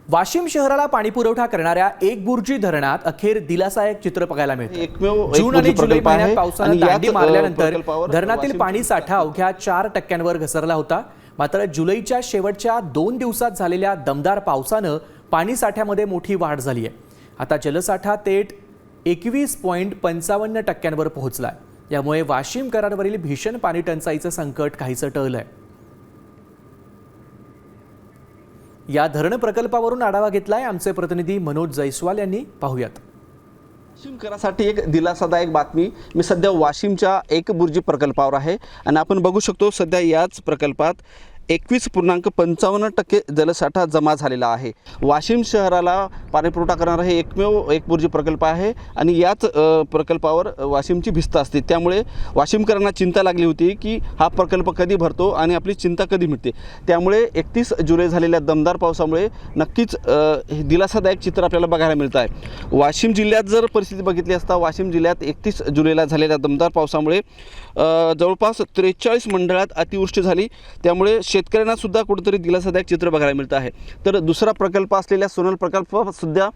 वाशिम शहराला पाणी पुरवठा करणाऱ्या एकबुर्जी धरणात अखेर दिलासादायक चित्र बघायला मिळते। जून आणि जुलै महिन्यात पावसाने दांडी मारल्यानंतर धरणातील पाणी साठा अवघ्या 4% घसरला होता। मात्र जुलैच्या शेवटच्या 2 दिवसात झालेल्या दमदार पावसाने पाणी साठ्यामध्ये मोठी वाढ झाली आहे। आता जलसाठा थेट 21.55% पोहोचलाय। यामुळे वाशिम कराडवरील भीषण पाणी टंचाईचं संकट काहीसं टळलंय। या धरण प्रकल्पावरून आढावा घेतलाय आमचे प्रतिनिधी मनोज जयस्वाल यांनी। पाहूयात। वाशिम करासाठी एक दिलासादायक बातमी। मी सध्या वाशिमच्या एकबुर्जी प्रकल्पावर आहे आणि आपण बघू शकतो सध्या याच प्रकल्पात 21.55% जलसाठा जमा झालेला आहे। वाशिम शहराला पाणी पुरवठा करणारा हे एकमेव एकबुर्जी प्रकल्प आहे आणि याच प्रकल्पावर वाशिमची भिस्त असते। त्यामुळे वाशिमकरांना चिंता लागली होती की हा प्रकल्प कधी भरतो आणि आपली चिंता कधी मिटते। त्यामुळे 31 जुलै झालेल्या दमदार पावसामुळे नक्कीच दिलासादायक चित्र आपल्याला बघायला मिळत आहे। वाशिम जिल्ह्यात जर परिस्थिती बघितली असता वाशिम जिल्ह्यात 31 जुलैला झालेल्या दमदार पावसामुळे जवळपास 43 मंडळात अतिवृष्टी झाली। त्यामुळे शेतकऱ्यांना सुद्धा कुठेतरी दिलासादायक चित्र बघायला मिळत आहे। तर दुसरा प्रकल्प असलेल्या सोनल प्रकल्पात सुद्धा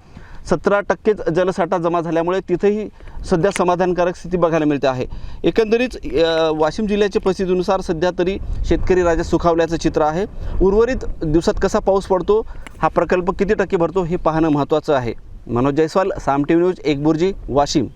17% जलसाठा जमा झाल्यामुळे तिथेही सध्या समाधानकारक स्थिती बघायला मिळते आहे। एकंदरीत वाशिम जिल्ह्याच्या परिस्थितीनुसार सध्या तरी शेतकरी राजा सुखावल्याचं चित्र आहे। उर्वरित दिवसात कसा पाऊस पडतो, हा प्रकल्प किती टक्के भरतो हे पाहणं महत्त्वाचं आहे। मनोज जयस्वाल, साम टीव्ही न्यूज, एकबुर्जी, वाशिम।